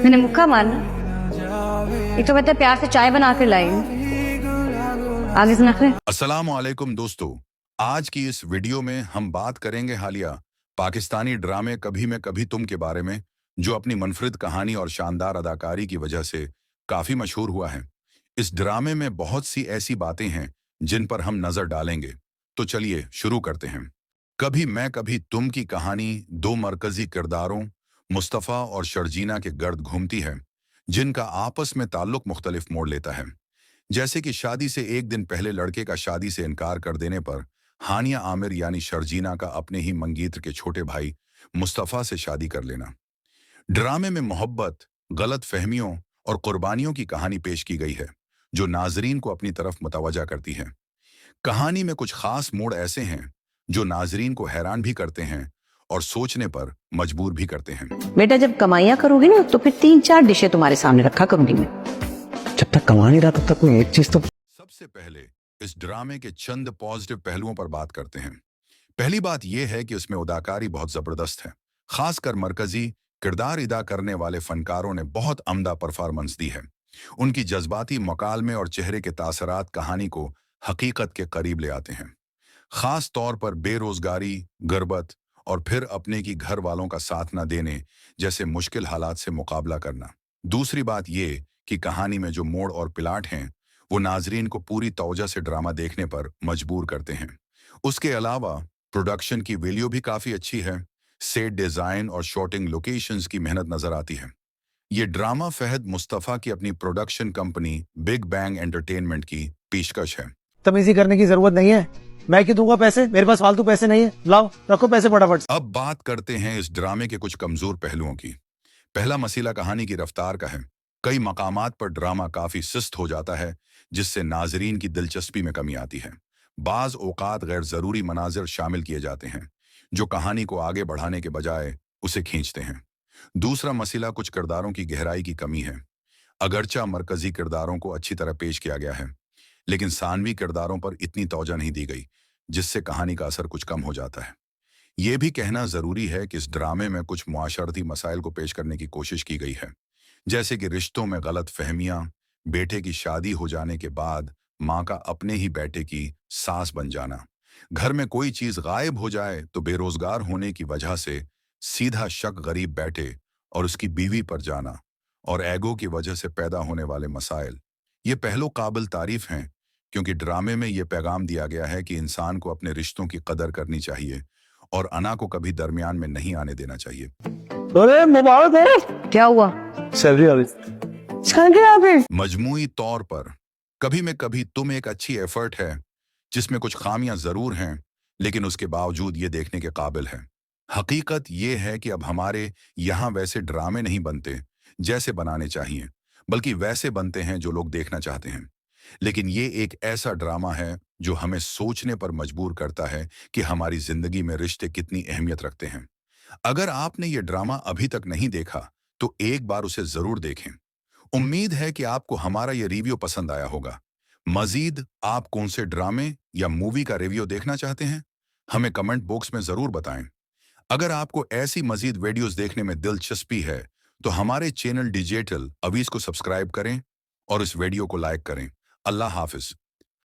मैंने मुक्का मारना। एक तो कहते प्यार से चाय बना कर लाई हूँ, आगे से नखरे। अस्सलाम वालेकुम दोस्तों, आज की इस वीडियो में हम बात करेंगे हालिया पाकिस्तानी ड्रामे कभी मैं कभी तुम के बारे में, जो अपनी मुनफरिद कहानी और शानदार अदाकारी की वजह से काफी मशहूर हुआ है। इस ड्रामे में बहुत सी ऐसी बातें हैं जिन पर हम नजर डालेंगे, तो चलिए शुरू करते हैं। कभी मैं कभी तुम की कहानी दो मरकजी किरदारों मुस्तफ़ा और शर्जीना के गर्द घूमती है, जिनका आपस में ताल्लुक मुख्तलिफ मोड़ लेता है। जैसे कि शादी से एक दिन पहले लड़के का शादी से इनकार कर देने पर हानिया आमिर यानी शर्जीना का अपने ही मंगीत्र के छोटे भाई मुस्तफ़ा से शादी कर लेना। ड्रामे में मोहब्बत, गलत फहमियों और कुर्बानियों की कहानी पेश की गई है, जो नाजरीन को अपनी तरफ मुतवज्जा करती है। कहानी में कुछ खास मोड़ ऐसे हैं जो नाजरीन को हैरान भी करते हैं और सोचने पर मजबूर भी करते हैं। बेटा जब कमाइयाँ करोगी ना तो फिर 3-4 डिशें तुम्हारे सामने रखा करूंगी मैं। जब तक कमा नहीं रहा तब तक कोई एक चीज तो। सबसे पहले इस ड्रामे के चंद पॉजिटिव पहलुओं पर बात करते हैं। पहली बात यह है कि उसमें अदाकारी बहुत जबरदस्त है। खासकर मरकजी किरदार अदा करने वाले फनकारों ने बहुत अमदा परफॉर्मेंस दी है। उनकी जज्बाती मकालमे और चेहरे के तासरात कहानी को हकीकत के करीब ले आते हैं। खास तौर पर बेरोजगारी, गुर्बत और फिर अपने की घर वालों का साथ न देने जैसे मुश्किल हालात से मुकाबला करना। दूसरी बात यह कि कहानी में जो मोड़ और पिलाट हैं वो नाजरीन को पूरी तवज्जो से ड्रामा देखने पर मजबूर करते हैं। उसके अलावा प्रोडक्शन की वैल्यू भी काफ़ी अच्छी है। सेट डिज़ाइन और शूटिंग लोकेशंस की मेहनत नज़र आती है। ये ड्रामा फहद मुस्तफ़ा की अपनी production company big bang entertainment की पेशकश है। तमीजी करने की जरूरत नहीं है, मैं क्यों दूंगा पैसे, मेरे पास फालतू पैसे नहीं है, लाओ रखो पैसे फटाफट। अब बात करते हैं इस ड्रामे के कुछ कमजोर पहलुओं की। पहला मसला कहानी की रफ्तार का है। कई मकामात पर ड्रामा काफी सुस्त हो जाता है, जिससे नाजरीन की दिलचस्पी में कमी आती है। बाज औकात गैर जरूरी मनाजिर शामिल किए जाते हैं, जो कहानी को आगे बढ़ाने के बजाय उसे खींचते हैं। दूसरा मसला कुछ किरदारों की गहराई की कमी है। अगरचा मरकजी किरदारों को अच्छी तरह पेश किया गया है, लेकिन सानवी किरदारों पर इतनी तवज्जो नहीं दी गई, जिससे कहानी का असर कुछ कम हो जाता है। ये भी कहना जरूरी है कि इस ड्रामे में कुछ मुआशरती मसाइल को पेश करने की कोशिश की गई है, जैसे कि रिश्तों में गलत फहमियां, बेटे की शादी हो जाने के बाद माँ का अपने ही बेटे की सास बन जाना, घर में कोई चीज गायब हो जाए तो बेरोजगार होने की वजह से सीधा शक गरीब बेटे और उसकी बीवी पर जाना, और एगो की वजह से पैदा होने वाले मसाइल। ये पहलू काबिल तारीफ हैं, क्योंकि ड्रामे में ये पैगाम दिया गया है कि इंसान को अपने रिश्तों की कदर करनी चाहिए और अना को कभी दरमियान में नहीं आने देना चाहिए। अरे मुबारक हो। क्या हुआ? सैलरी आ गई। मजमूई तौर पर कभी में कभी तुम एक अच्छी एफर्ट है, जिसमें कुछ खामियां जरूर हैं, लेकिन उसके बावजूद ये देखने के काबिल है। हकीकत ये है कि अब हमारे यहाँ वैसे ड्रामे नहीं बनते जैसे बनाने चाहिए, बल्कि वैसे बनते हैं जो लोग देखना चाहते हैं। लेकिन ये एक ऐसा ड्रामा है जो हमें सोचने पर मजबूर करता है कि हमारी जिंदगी में रिश्ते कितनी अहमियत रखते हैं। अगर आपने ये ड्रामा अभी तक नहीं देखा तो एक बार उसे जरूर देखें। उम्मीद है कि आपको हमारा ये रिव्यू पसंद आया होगा। मजीद आप कौन से ड्रामे या मूवी का रिव्यू देखना चाहते हैं, हमें कमेंट बॉक्स में जरूर बताएं। अगर आपको ऐसी मजीद वीडियोस देखने में दिलचस्पी है तो हमारे चैनल डिजिटल अवीज को सब्सक्राइब करें और इस वीडियो को लाइक करें। अल्लाह हाफिज।